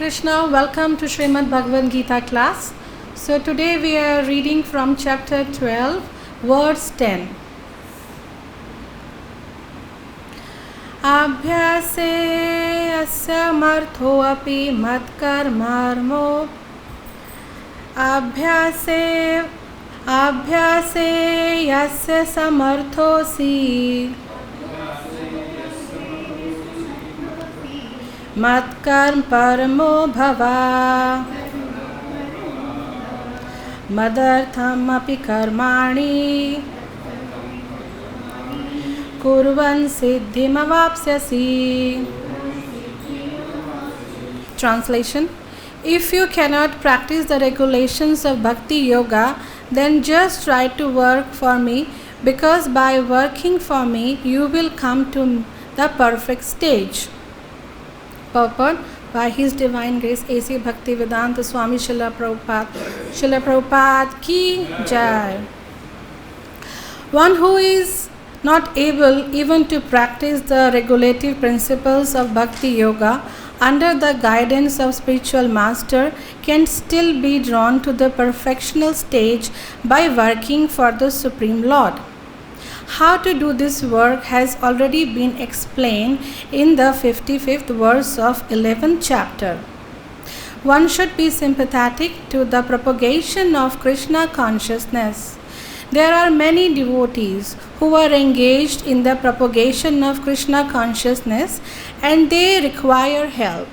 Krishna, welcome to Srimad Bhagavad Gita class. So today we are reading from chapter 12, verse 10. Abhyase asya martho api matkarmarmo Abhyase yasya samarthosi Matkarm paramo bhava Madartham api karmani Kurvan siddhim avapsyasi. Translation: If you cannot practice the regulations of Bhakti Yoga, then just try to work for me, because by working for me, you will come to the perfect stage. Purport: by His Divine Grace A.C. Bhaktivedanta Swami Srila Prabhupada. Srila Prabhupada ki jai. One who is not able even to practice the regulative principles of Bhakti Yoga under the guidance of spiritual master can still be drawn to the perfectional stage by working for the Supreme Lord. How to do this work has already been explained in the 55th verse of 11th chapter. One should be sympathetic to the propagation of Krishna consciousness. There are many devotees who are engaged in the propagation of Krishna consciousness and they require help.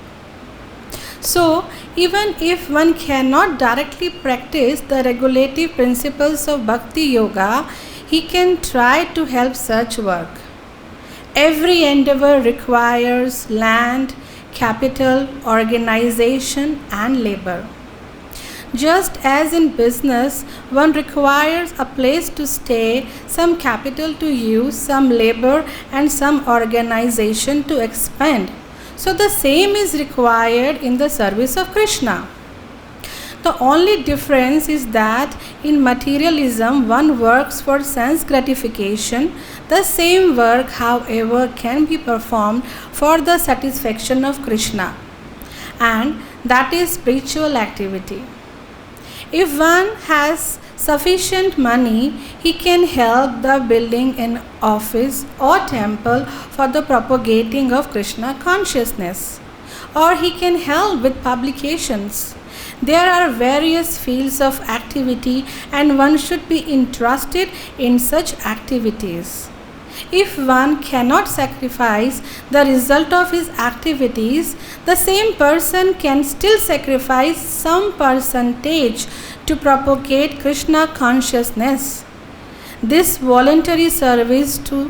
So, even if one cannot directly practice the regulative principles of Bhakti Yoga, he can try to help such work. Every endeavor requires land, capital, organization, and labor. Just as in business, one requires a place to stay, some capital to use, some labor, and some organization to expand. So the same is required in the service of Krishna. The only difference is that in materialism one works for sense gratification. The same work, however, can be performed for the satisfaction of Krishna, and that is spiritual activity. If one has sufficient money, he can help the building an office or temple for the propagating of Krishna consciousness, or he can help with publications. There are various fields of activity and one should be interested in such activities. If one cannot sacrifice the result of his activities, the same person can still sacrifice some percentage to propagate Krishna consciousness. This voluntary service to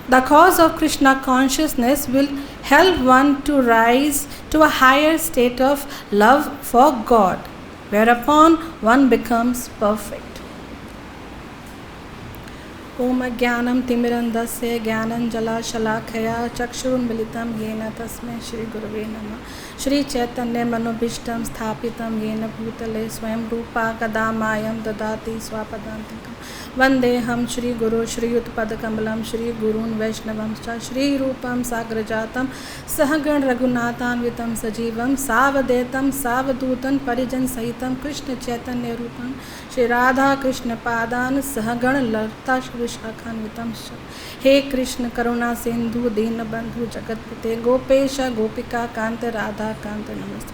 the cause of Krishna consciousness will help one to rise to a higher state of love for God, whereupon one becomes perfect. Om Jnanam Timirandasya Jnananjala Shalakaya Chakshurunmilitam Yena Tasmai Shri Gurave Namah. Shri Chaitanya Manobhishtam Sthapitam Yena Bhutale Swayam Rupa Kadamayam Dadati Swapadantikam Vandeham Shri Guru Shri Utpadakamalam Shri Gurun Vaishnavam Shri Rupam Sagrajatam Sahagan Raghunathanvitam Sajivam Savadetam Savadutan Parijan Sahitam Krishna Chaitanya Rupam Shri Radha Krishna Padan Sahagan Larta Shri Shakhanvitam He Krishna Karuna Sindhu Dina Bandhu Jagatpate Gopesha Gopika Kanta Radha Kanta Namaste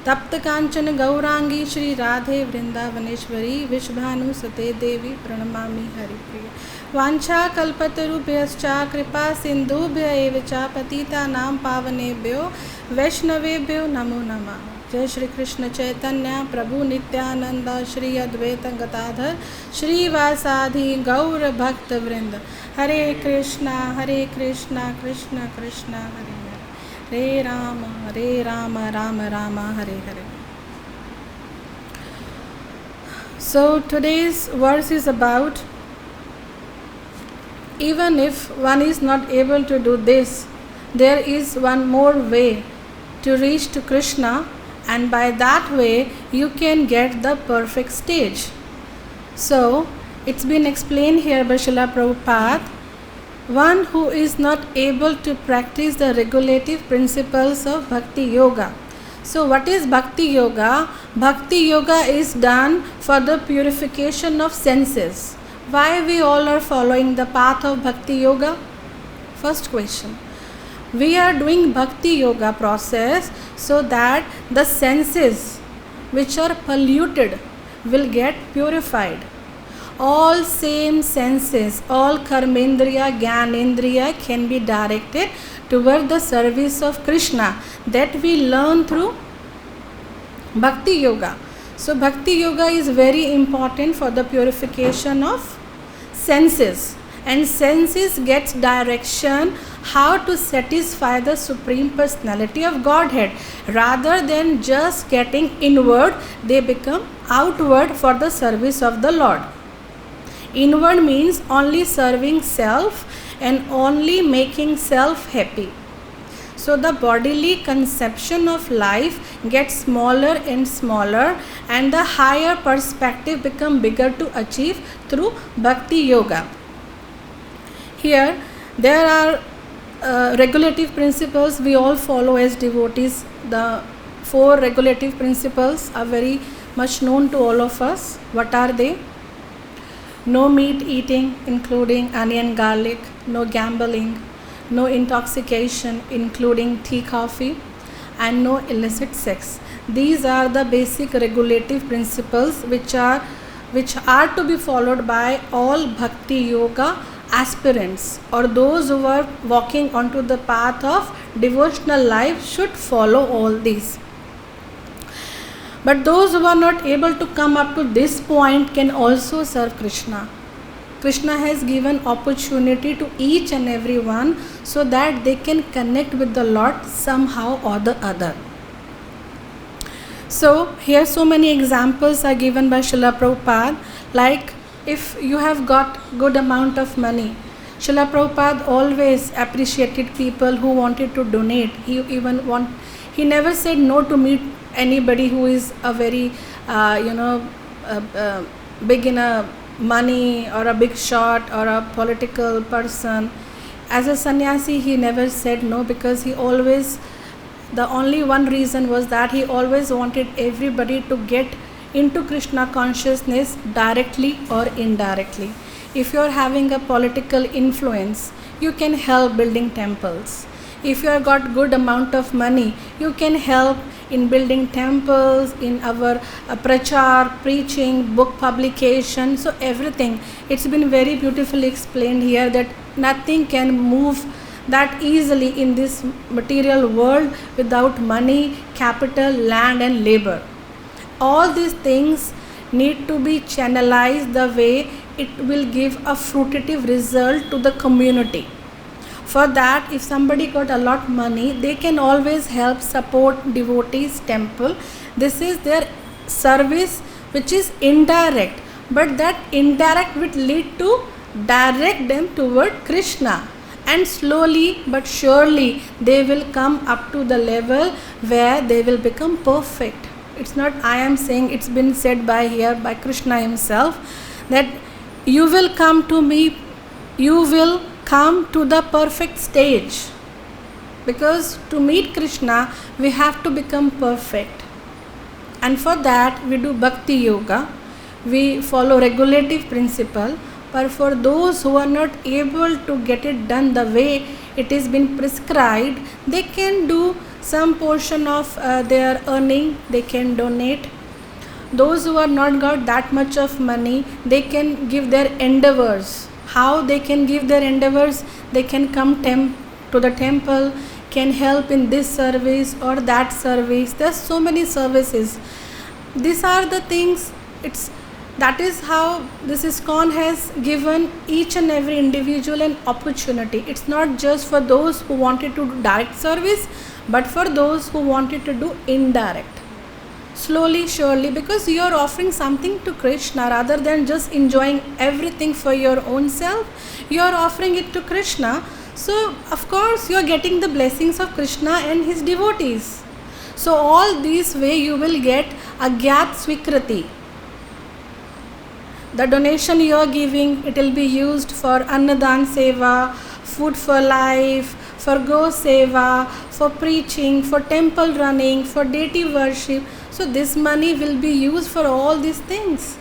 Tapta Kanchana Gaurangi Shri Radhe Vrindavaneshwari Vishbhanu Sate Devi Pranamami Haripriya Vancha Kalpatarubhyascha Kripa Sindhubhya Evacha Patita Nam Pavanebhyo Vaishnavebhyo Namo Namah. Jai Shri Krishna Chaitanya Prabhu Nityananda Shri Advaita Gatadhar Shri Vasadhi Gaura Bhakta Vrinda Hare Krishna Krishna Krishna Hare Hare Rama Rama Rama Hare Hare. So today's verse is about, even if one is not able to do this, there is one more way to reach to Krishna, and by that way you can get the perfect stage. So it's been explained here by Srila Prabhupada. One who is not able to practice the regulative principles of Bhakti Yoga. So what is Bhakti Yoga? Bhakti Yoga is done for the purification of senses. Why we all are following the path of Bhakti Yoga? First question. We are doing Bhakti Yoga process so that the senses which are polluted will get purified. All same senses, all karmendriya, gyanendriya can be directed toward the service of Krishna. That we learn through Bhakti Yoga. So Bhakti Yoga is very important for the purification of senses. And senses gets direction how to satisfy the Supreme Personality of Godhead. Rather than just getting inward, they become outward for the service of the Lord. Inward means only serving self and only making self happy. So the bodily conception of life gets smaller and smaller, and the higher perspective become bigger to achieve through Bhakti Yoga. Here there are regulative principles we all follow as devotees. The 4 regulative principles are very much known to all of us. What are they? No meat eating, including onion, garlic. No gambling. No intoxication, including tea, coffee. And no illicit sex. These are the basic regulative principles which are to be followed by all Bhakti Yoga aspirants, or those who are walking onto the path of devotional life should follow all these. But those who are not able to come up to this point can also serve Krishna. Krishna has given opportunity to each and every one so that they can connect with the Lord somehow or the other. So here so many examples are given by Srila Prabhupada. Like if you have got good amount of money, Srila Prabhupada always appreciated people who wanted to donate. He never said no to meet anybody who is a very big in a money or a big shot or a political person. As a sannyasi, he never said no, because he always, the only one reason was that he always wanted everybody to get into Krishna consciousness directly or indirectly. If you are having a political influence, you can help building temples. If you have got good amount of money, you can help in building temples, in our prachar, preaching, book publication, so everything. It's been very beautifully explained here that nothing can move that easily in this material world without money, capital, land and labor. All these things need to be channelized the way it will give a fruitive result to the community. For that, if somebody got a lot money, they can always help support devotees temple. This is their service which is indirect, but that indirect will lead to direct them toward Krishna, and slowly but surely they will come up to the level where they will become perfect. It's not I am saying, it's been said by here by Krishna himself that you will come to me, you will come to the perfect stage, because to meet Krishna we have to become perfect, and for that we do Bhakti Yoga, we follow regulative principle. But for those who are not able to get it done the way it is been prescribed, they can do some portion of their earning, they can donate. Those who are not got that much of money, they can give their endeavors. How they can give their endeavors? They can come to the temple, can help in this service or that service. There's so many services. These are the things. That is how this ISKCON has given each and every individual an opportunity. It's not just for those who wanted to do direct service, but for those who wanted to do indirect. Slowly, surely, because you are offering something to Krishna rather than just enjoying everything for your own self, you are offering it to Krishna. So, of course, you are getting the blessings of Krishna and his devotees. So, all these way you will get Agyat Swikrati. The donation you are giving, it will be used for Annadan Seva, Food for Life, for go seva, for preaching, for temple running, for deity worship. So this money will be used for all these things.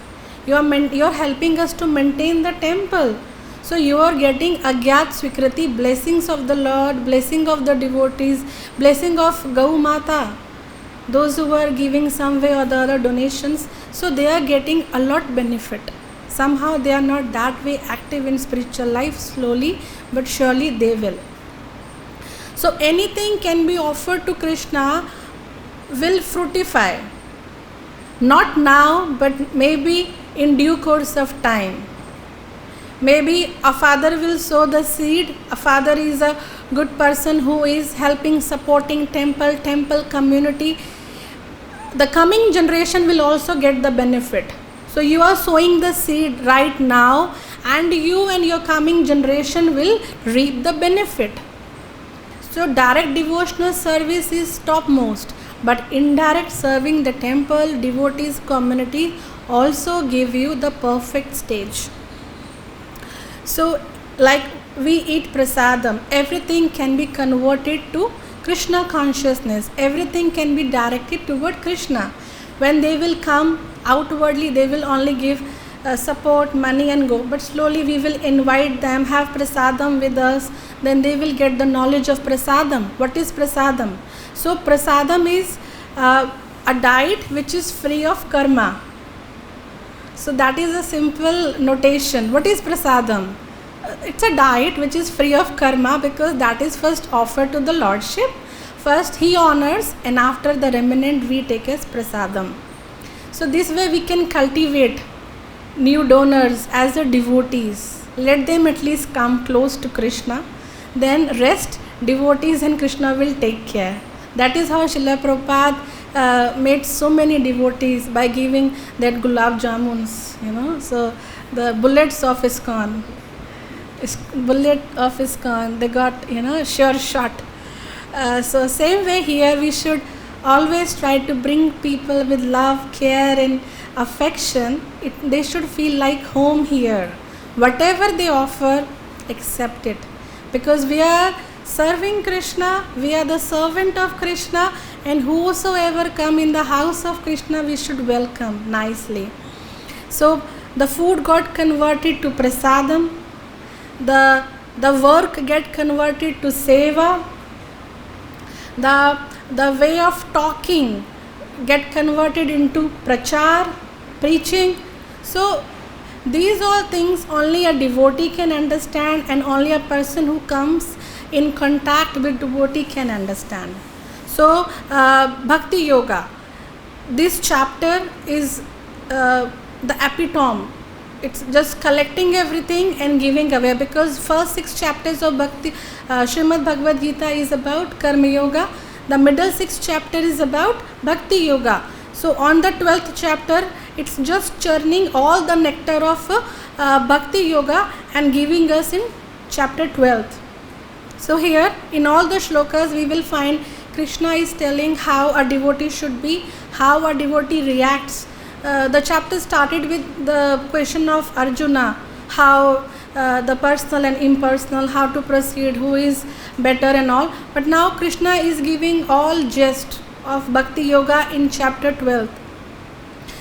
You are helping us to maintain the temple. So you are getting Agyat Swikriti, blessings of the Lord, blessing of the devotees, blessing of Gau Mata. Those who are giving some way or the other donations, so they are getting a lot benefit. Somehow they are not that way active in spiritual life, slowly but surely they will. So anything can be offered to Krishna will fructify. Not now, but maybe in due course of time. Maybe a father will sow the seed. A father is a good person who is helping, supporting temple community. The coming generation will also get the benefit. So you are sowing the seed right now, and you and your coming generation will reap the benefit. So direct devotional service is topmost, but indirect serving the temple, devotees, community also give you the perfect stage. So like we eat prasadam, everything can be converted to Krishna consciousness. Everything can be directed toward Krishna. When they will come outwardly, they will only give support, money and go. But slowly we will invite them, have prasadam with us. Then they will get the knowledge of prasadam. What is prasadam? So prasadam is a diet which is free of karma. So that is a simple notation. What is prasadam? It's a diet which is free of karma, because that is first offered to the Lordship. First he honors, and after the remnant we take as prasadam. So this way we can cultivate new donors as the devotees. Let them at least come close to Krishna. Then rest devotees and Krishna will take care. That is how Srila Prabhupada made so many devotees by giving that gulab jamuns, So the bullets of ISKCON, they got, sure shot. So same way here we should always try to bring people with love, care and affection. They should feel like home here. Whatever they offer, accept it. Because we are serving Krishna, we are the servant of Krishna, and whosoever come in the house of Krishna, we should welcome nicely. So the food got converted to prasadam, the work get converted to seva, the way of talking get converted into prachar, preaching. So these all things only a devotee can understand, and only a person who comes in contact with devotee can understand. So Bhakti Yoga, this chapter is the epitome. It's just collecting everything and giving away, because first 6 chapters of Bhakti Srimad Bhagavad Gita is about Karma Yoga. The middle 6 chapter is about Bhakti Yoga. So on the 12th chapter, it's just churning all the nectar of Bhakti Yoga and giving us in chapter 12th. So here in all the shlokas we will find Krishna is telling how a devotee should be, how a devotee reacts. The chapter started with the question of Arjuna, how the personal and impersonal, how to proceed, who is better and all. But now Krishna is giving all gist of Bhakti Yoga in chapter 12.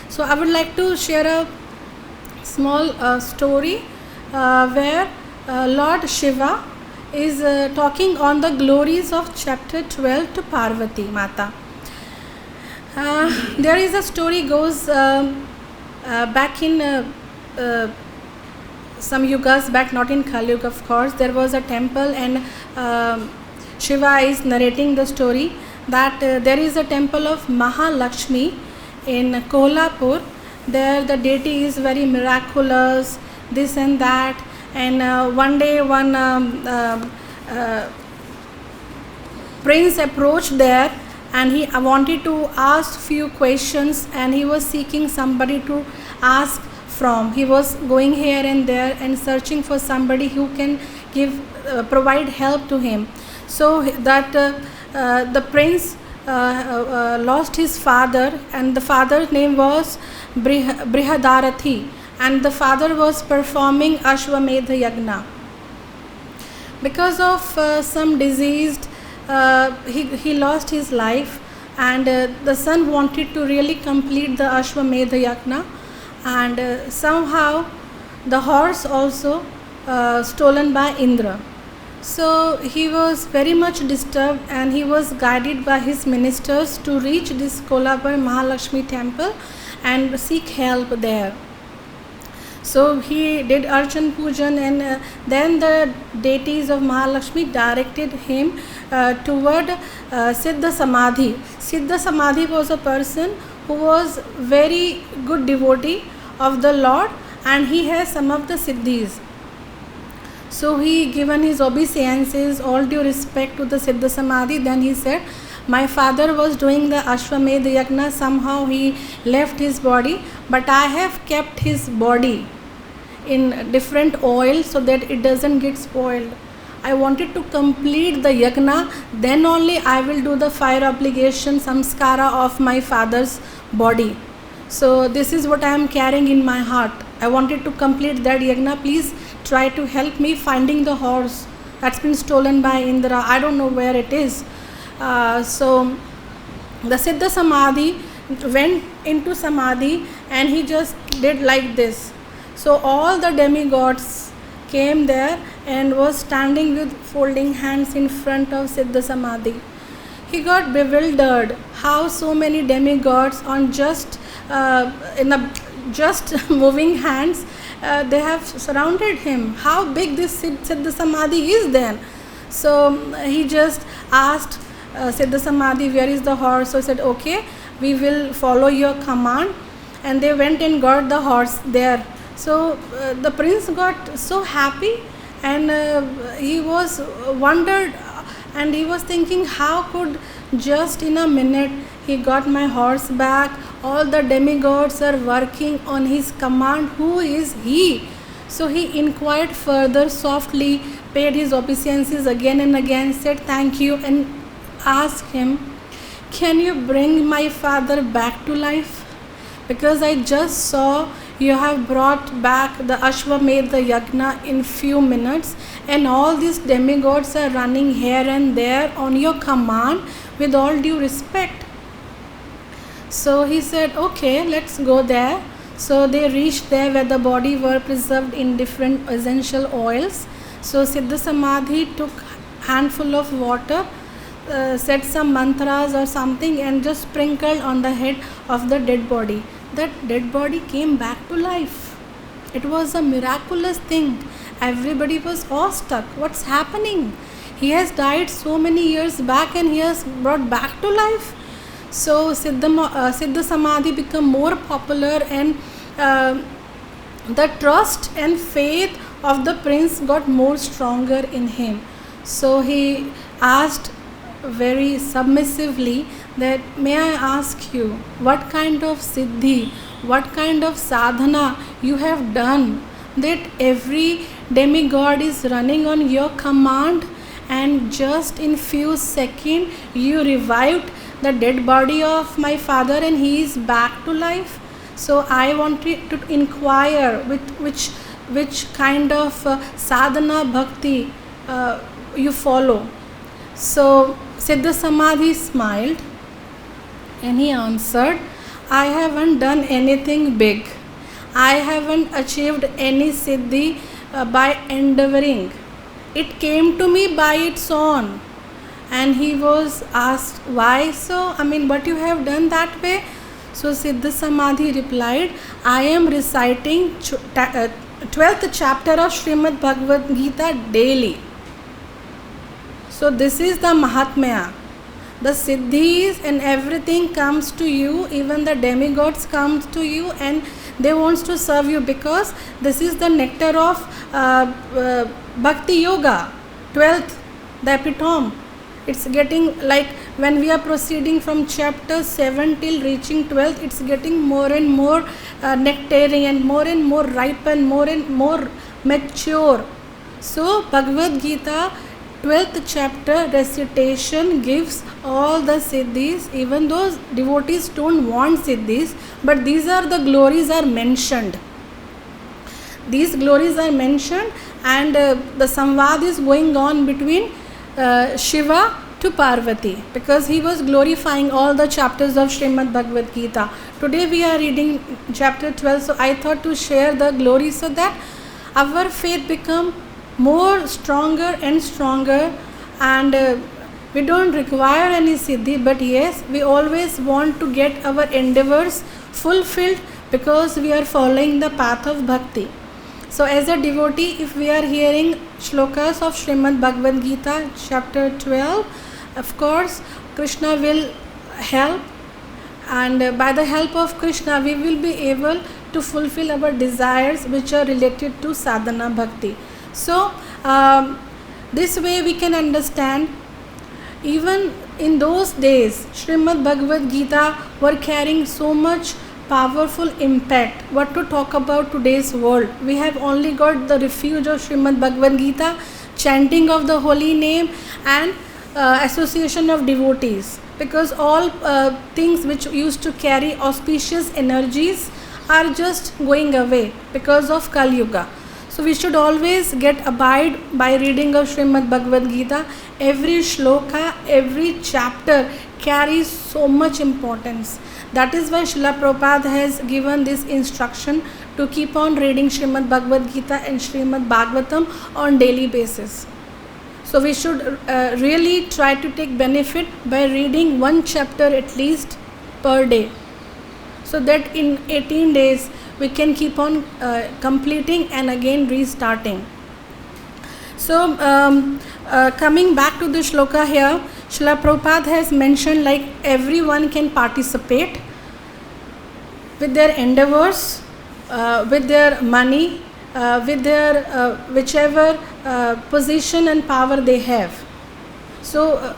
So I would like to share a small story where Lord Shiva is talking on the glories of chapter 12 to Parvati Mata. There is a story goes back in some yugas back, not in Kali Yuga of course. There was a temple, and Shiva is narrating the story that there is a temple of Mahalakshmi in Kolhapur. There the deity is very miraculous, this and that. And one day one prince approached there, and he wanted to ask few questions, and he was seeking somebody to ask from. He was going here and there and searching for somebody who can provide help to him. So that the prince lost his father, and the father's name was Brihadarathi, and the father was performing Ashwamedha Yagna. Because of some disease, he lost his life, and the son wanted to really complete the Ashwamedha Yagna, and somehow the horse also stolen by Indra. So he was very much disturbed, and he was guided by his ministers to reach this Kolhapur Mahalakshmi temple and seek help there. So he did Archan Pujan, and then the deities of Mahalakshmi directed him toward Siddha Samadhi. Siddha Samadhi was a person who was very good devotee of the Lord, and he has some of the siddhis. So he given his obeisances, all due respect to the Siddha Samadhi. Then he said, my father was doing the Ashwamedha Yagna, somehow he left his body, but I have kept his body in different oil so that it doesn't get spoiled. I wanted to complete the yagna, then only I will do the fire obligation samskara of my father's body. So this is what I am carrying in my heart. I wanted to complete that yagna. Please try to help me finding the horse that's been stolen by Indra. I don't know where it is. So the Siddha Samadhi went into Samadhi, and he just did like this. So all the demigods came there and was standing with folding hands in front of Siddha Samadhi. He got bewildered how so many demigods on just moving hands they have surrounded him. How big this Siddha Samadhi is then? So he just asked Siddha Samadhi, where is the horse? So he said, okay, we will follow your command. And they went and got the horse there. So the prince got so happy, and he was wondered, and he was thinking, how could just in a minute he got my horse back? All the demigods are working on his command. Who is he? So he inquired further softly, paid his obeisances again and again, said thank you, and asked him, can you bring my father back to life? Because I just saw you have brought back the Ashwamedha Yagna in few minutes, and all these demigods are running here and there on your command with all due respect. So he said, okay, let's go there. So they reached there where the body were preserved in different essential oils. So Siddha Samadhi took handful of water, said some mantras or something, and just sprinkled on the head of the dead body. That dead body came back to life. It was a miraculous thing. Everybody was awestruck. What's happening? He has died so many years back, and he has brought back to life. So Siddha Samadhi became more popular, and the trust and faith of the prince got more stronger in him. So he asked very submissively that, may I ask you, what kind of siddhi, what kind of sadhana you have done that every demigod is running on your command, and just in few seconds you revived the dead body of my father and he is back to life? So I wanted to inquire which kind of sadhana bhakti you follow. So Siddha Samadhi smiled, and he answered, I haven't done anything big. I haven't achieved any siddhi by endeavoring. It came to me by its own. And he was asked, why so? What you have done that way? So Siddha Samadhi replied, I am reciting 12th chapter of Srimad Bhagavad Gita daily. So this is the Mahatmya. The siddhis and everything comes to you, even the demigods comes to you, and they want to serve you, because this is the nectar of Bhakti Yoga, 12th, the epitome. It's getting like when we are proceeding from chapter 7 till reaching 12th, it's getting more and more nectarian, more and more ripened, more and more mature. So Bhagavad Gita 12th chapter recitation gives all the siddhis, even though devotees don't want siddhis, but these are the glories are mentioned. These glories are mentioned, and the samvad is going on between Shiva to Parvati, because he was glorifying all the chapters of Srimad Bhagavad Gita. Today we are reading chapter 12, so I thought to share the glory so that our faith become more stronger and stronger, and we don't require any siddhi, but yes, we always want to get our endeavors fulfilled because we are following the path of bhakti. So as a devotee, if we are hearing shlokas of Srimad Bhagavad Gita chapter 12, of course Krishna will help, and by the help of Krishna we will be able to fulfill our desires which are related to sadhana bhakti. So this way we can understand, even in those days Srimad Bhagavad Gita were carrying so much powerful impact. What to talk about today's world? We have only got the refuge of Srimad Bhagavad Gita, chanting of the holy name, and association of devotees, because all things which used to carry auspicious energies are just going away because of Kali Yuga. So we should always get abide by reading of Srimad Bhagavad Gita. Every shloka, every chapter carries so much importance. That is why Srila Prabhupada has given this instruction to keep on reading Srimad Bhagavad Gita and Srimad Bhagavatam on daily basis. So we should really try to take benefit by reading one chapter at least per day, so that in 18 days we can keep on completing and again restarting. So coming back to the shloka here, Srila Prabhupada has mentioned like everyone can participate with their endeavors, with their money, with their whichever position and power they have. So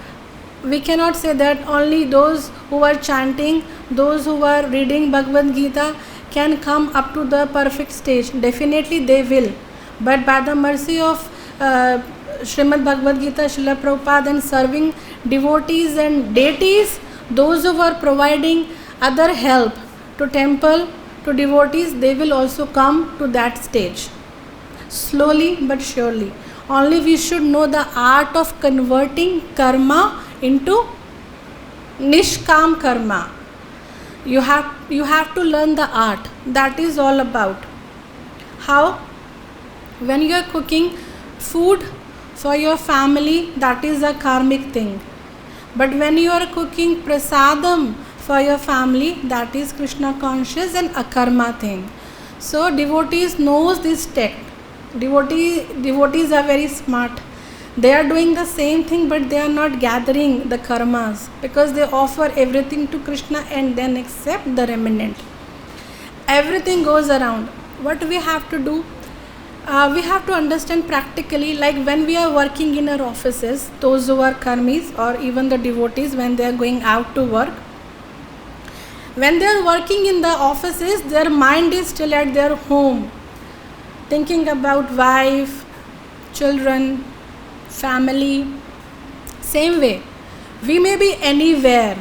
we cannot say that only those who are chanting, those who are reading Bhagavad Gita can come up to the perfect stage. Definitely they will. But by the mercy of Srimad Bhagavad Gita, Srila Prabhupada, and serving devotees and deities, those who are providing other help to temple, to devotees, they will also come to that stage. Slowly but surely. Only we should know the art of converting karma into nishkam karma. You have to learn the art. That is all about. How? When you are cooking food for your family, that is a karmic thing. But when you are cooking prasadam for your family, that is Krishna conscious and akarma thing. So devotees knows this tech. Devotees are very smart. They are doing the same thing, but they are not gathering the karmas, because they offer everything to Krishna and then accept the remnant. Everything goes around. What we have to do? We have to understand practically, like when we are working in our offices, those who are karmis or even the devotees, when they are going out to work, when they are working in the offices, their mind is still at their home, thinking about wife, children, family. Same way, we may be anywhere,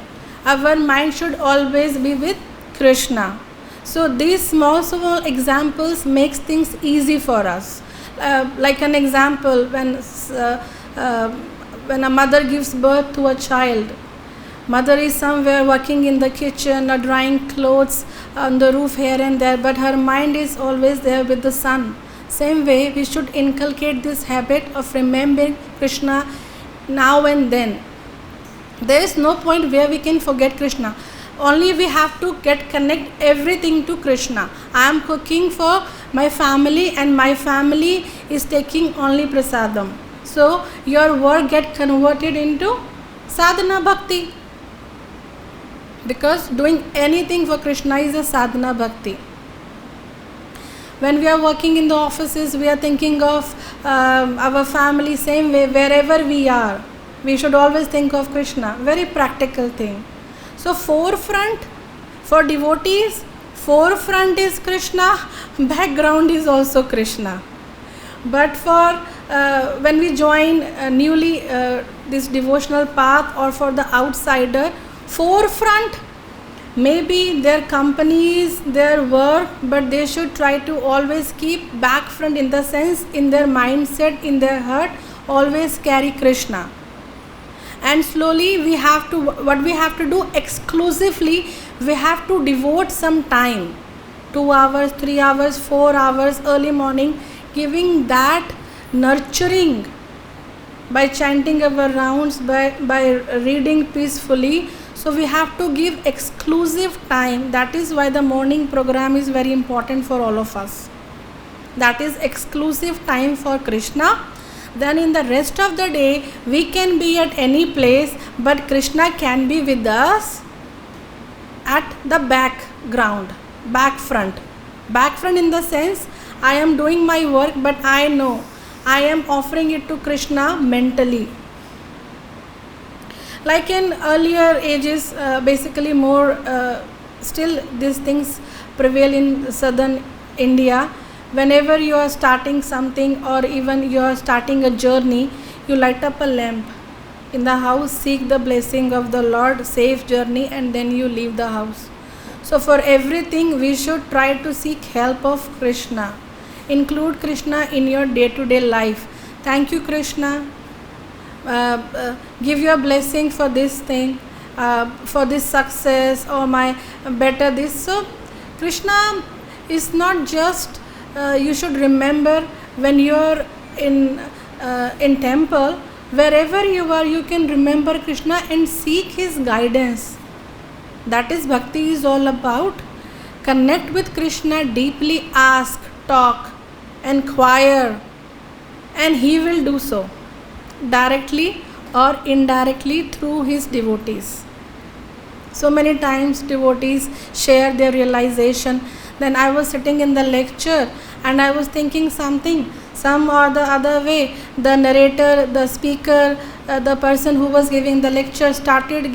our mind should always be with Krishna. So these small examples makes things easy for us. Like an example, when a mother gives birth to a child, mother is somewhere working in the kitchen or drying clothes on the roof here and there, but her mind is always there with the son. Same way, we should inculcate this habit of remembering Krishna now and then. There is no point where we can forget Krishna. Only we have to connect everything to Krishna. I am cooking for my family and my family is taking only prasadam. So your work get converted into sadhana bhakti, because doing anything for Krishna is a sadhana bhakti. When we are working in the offices, we are thinking of our family. Same way, wherever we are, we should always think of Krishna. Very practical thing. So forefront for devotees, forefront is Krishna, background is also Krishna. But for when we join newly this devotional path, or for the outsider, forefront maybe their companies, their work, but they should try to always keep back front, in the sense, in their mindset, in their heart, always carry Krishna. And slowly what we have to do exclusively, we have to devote some time, 2 hours, 3 hours, 4 hours, early morning, giving that nurturing by chanting our rounds, by reading peacefully. So we have to give exclusive time. That is why the morning program is very important for all of us. That is exclusive time for Krishna. Then in the rest of the day, we can be at any place, but Krishna can be with us at the background, back front. Back front in the sense, I am doing my work, but I know I am offering it to Krishna mentally. Like in earlier ages, basically more, still these things prevail in southern India. Whenever you are starting something, or even you are starting a journey, you light up a lamp in the house, seek the blessing of the Lord, safe journey, and then you leave the house. So for everything, we should try to seek help of Krishna. Include Krishna in your day-to-day life. Thank you, Krishna. Give your blessing for this thing, for this success, or my better this. So Krishna is not just, you should remember, when you are in temple, wherever you are, you can remember Krishna and seek his guidance. That is bhakti is all about. Connect with Krishna deeply, ask, talk, inquire, and he will do so, directly or indirectly, through his devotees. So many times devotees share their realization. Then I was sitting in the lecture and I was thinking something, some or the other way. The narrator, the speaker, the person who was giving the lecture started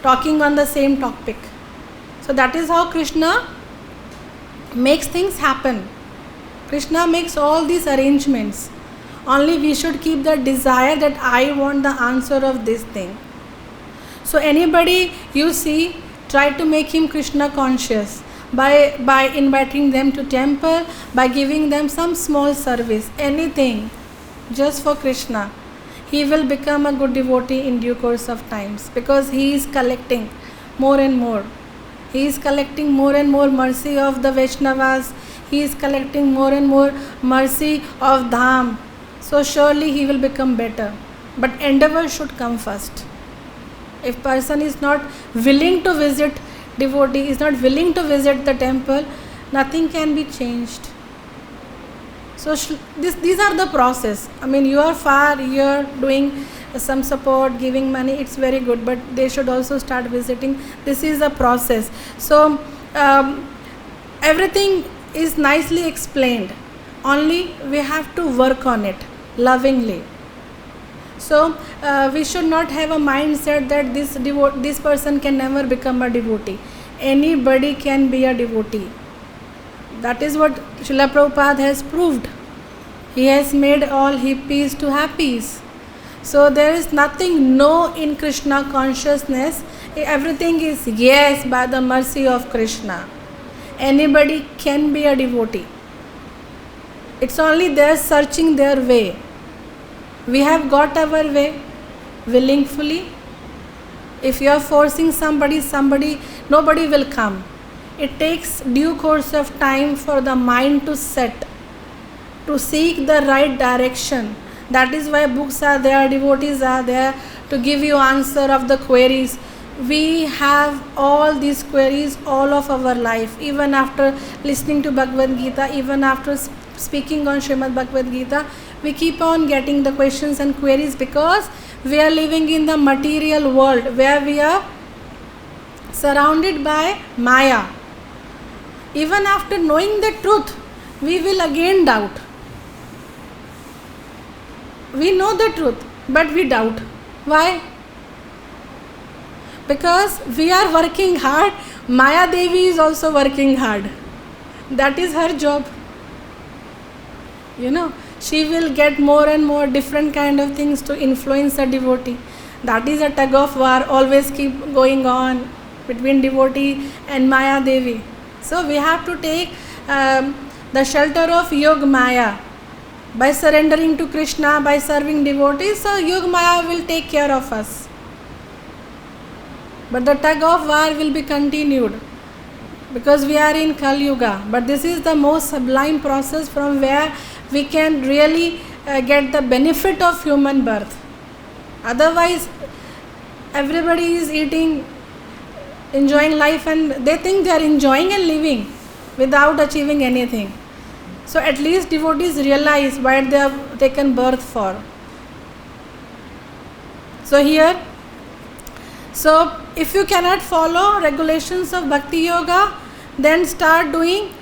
talking on the same topic. So that is how Krishna makes things happen. Krishna makes all these arrangements. Only we should keep the desire that I want the answer of this thing. So anybody you see, try to make him Krishna conscious by inviting them to temple, by giving them some small service, anything, just for Krishna. He will become a good devotee in due course of times, because he is collecting more and more. He is collecting more and more mercy of the Vaishnavas. He is collecting more and more mercy of Dham. So surely he will become better. But endeavor should come first. If person is not willing to visit, devotee is not willing to visit the temple, nothing can be changed. So these are the process. I mean, you are far, you are doing some support, giving money, it's very good, but they should also start visiting. This is a process. So everything is nicely explained. Only we have to work on it lovingly. So we should not have a mindset that this person can never become a devotee. Anybody can be a devotee. That is what Srila Prabhupada has proved. He has made all hippies to happies. So there is nothing no in Krishna consciousness. Everything is yes by the mercy of Krishna. Anybody can be a devotee. It's only they are searching their way. We have got our way willingly. If you are forcing somebody, nobody will come. It takes due course of time for the mind to set, to seek the right direction. That is why books are there, devotees are there to give you answer of the queries. We have all these queries all of our life. Even after listening to Bhagavad Gita, even after speaking on Srimad Bhagavad Gita, we keep on getting the questions and queries, because we are living in the material world where we are surrounded by Maya. Even after knowing the truth, we will again doubt. We know the truth, but we doubt. Why? Because we are working hard. Maya Devi is also working hard. That is her job. She will get more and more different kind of things to influence a devotee. That is a tug of war, always keep going on. between devotee and Maya Devi. So we have to take the shelter of Yog Maya by surrendering to Krishna, by serving devotees. So Yog Maya will take care of us. But the tug of war will be continued because we are in Kali Yuga. But this is the most sublime process from where we can really get the benefit of human birth. Otherwise, everybody is eating, enjoying life, and they think they are enjoying and living without achieving anything. So at least devotees realize what they have taken birth for. So here, so if you cannot follow regulations of Bhakti Yoga, then start doing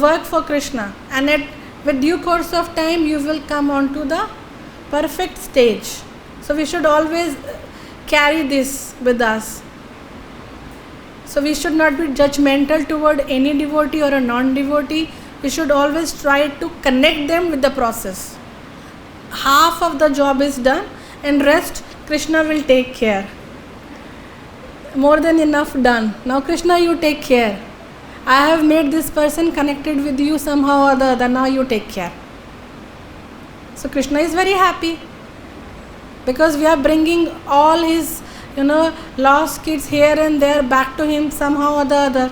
work for Krishna, and with due course of time you will come on to the perfect stage. So we should always carry this with us. So we should not be judgmental toward any devotee or a non-devotee. We should always try to connect them with the process. Half of the job is done and rest Krishna will take care. More than enough done. Now Krishna, you take care. I have made this person connected with you somehow or the other. Now you take care. So Krishna is very happy because we are bringing all his lost kids here and there back to him somehow or the other.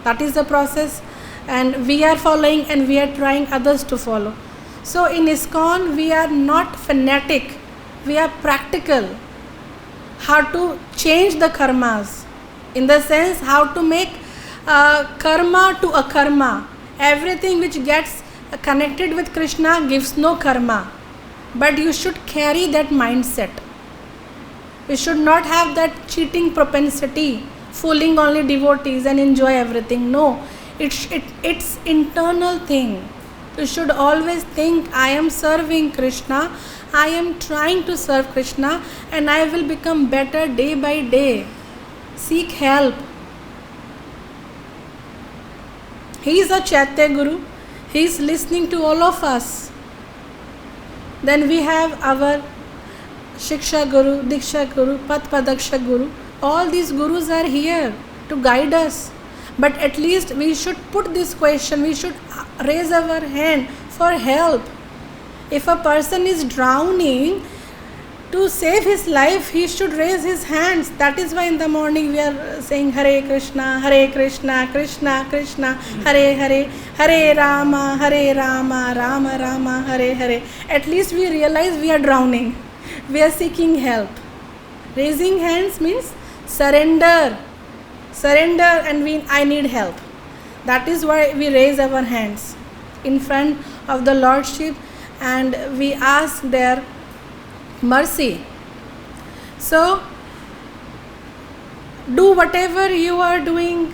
That is the process, and we are following and we are trying others to follow. So in ISKCON we are not fanatic, we are practical. How to change the karmas, in the sense how to make karma to a karma. Everything which gets connected with Krishna gives no karma, but you should carry that mindset. We should not have that cheating propensity, fooling only devotees and enjoy everything. No, it's internal thing. You should always think, I am serving Krishna, I am trying to serve Krishna, and I will become better day by day. Seek help. He is a Chaitya Guru. He is listening to all of us. Then we have our Shiksha Guru, Diksha Guru, Padpadaksha Guru. All these gurus are here to guide us. But at least we should put this question, we should raise our hand for help. If a person is drowning, to save his life, he should raise his hands. That is why in the morning we are saying Hare Krishna, Krishna Krishna, Hare Hare, Hare Rama, Rama Rama, Hare Hare. At least we realize we are drowning. We are seeking help. Raising hands means surrender. Surrender, and I need help. That is why we raise our hands in front of the Lordship and we ask their mercy. So, do whatever you are doing,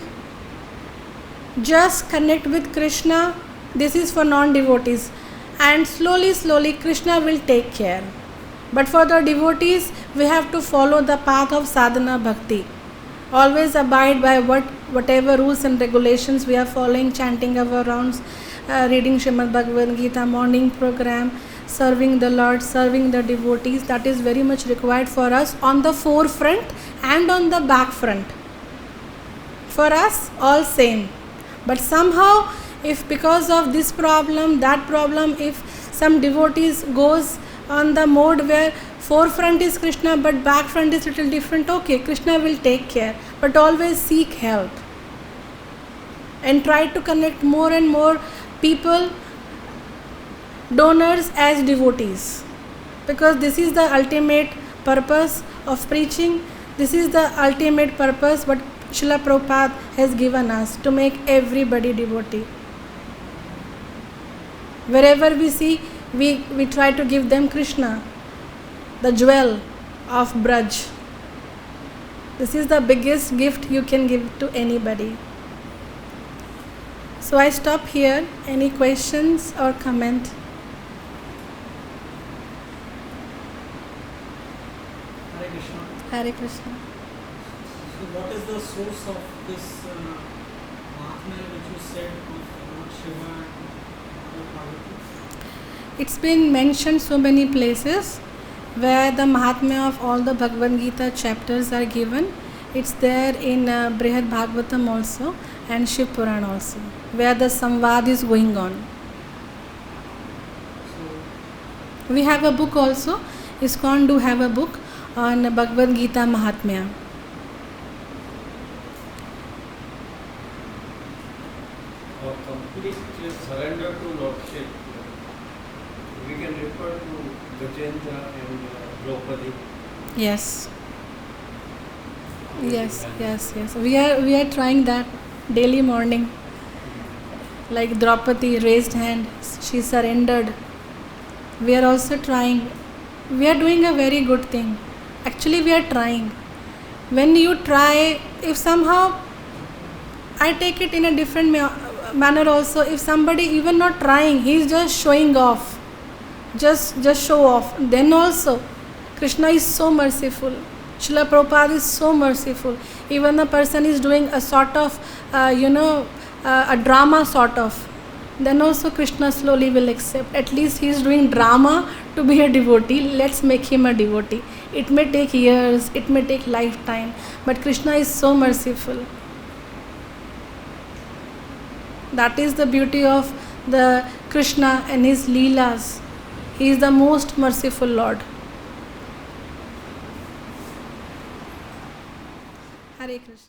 just connect with Krishna. This is for non-devotees, and slowly Krishna will take care. But for the devotees, we have to follow the path of sadhana bhakti. Always abide by whatever rules and regulations we are following, chanting our rounds, reading Srimad Bhagavad Gita, morning program, serving the Lord, serving the devotees. That is very much required for us on the forefront and on the back front. For us, all same. But somehow, if because of this problem, that problem, if some devotees goes on the mode where forefront is Krishna but back front is little different, okay, Krishna will take care. But always seek help and try to connect more and more people, donors as devotees, because this is the ultimate purpose of preaching. This is the ultimate purpose what Srila Prabhupada has given us, to make everybody devotee. Wherever we see, we try to give them Krishna, the jewel of Braj. This is the biggest gift you can give to anybody. So I stop here. Any questions or comment? Hare Krishna. Hare Krishna. So what is the source of this Mahatmya which you said of Lord Shiva and Mother Parvati? It's been mentioned so many places where the Mahatmya of all the Bhagavad Gita chapters are given, It's there in Brihad Bhagavatam also and Shiv Puran also, where the Samvad is going on. So, We have a book also. ISKCON do have a book on Bhagavad Gita Mahatmya. Or complete surrender to Lordship. We can refer to Gajendra and Draupadi. Yes. Yes. We are trying that daily morning. Like Draupadi raised hand, she surrendered. We are also trying. We are doing a very good thing. Actually, we are trying. When you try, if somehow I take it in a different manner also, if somebody even not trying, he is just showing off, just show off, then also Krishna is so merciful. Srila Prabhupada is so merciful. Even the person is doing a sort of a drama sort of, then also Krishna slowly will accept. At least he is doing drama to be a devotee. Let's make him a devotee. It may take years, it may take lifetime, but Krishna is so merciful. That is the beauty of the Krishna and his Leelas. He is the most merciful Lord. Hare Krishna.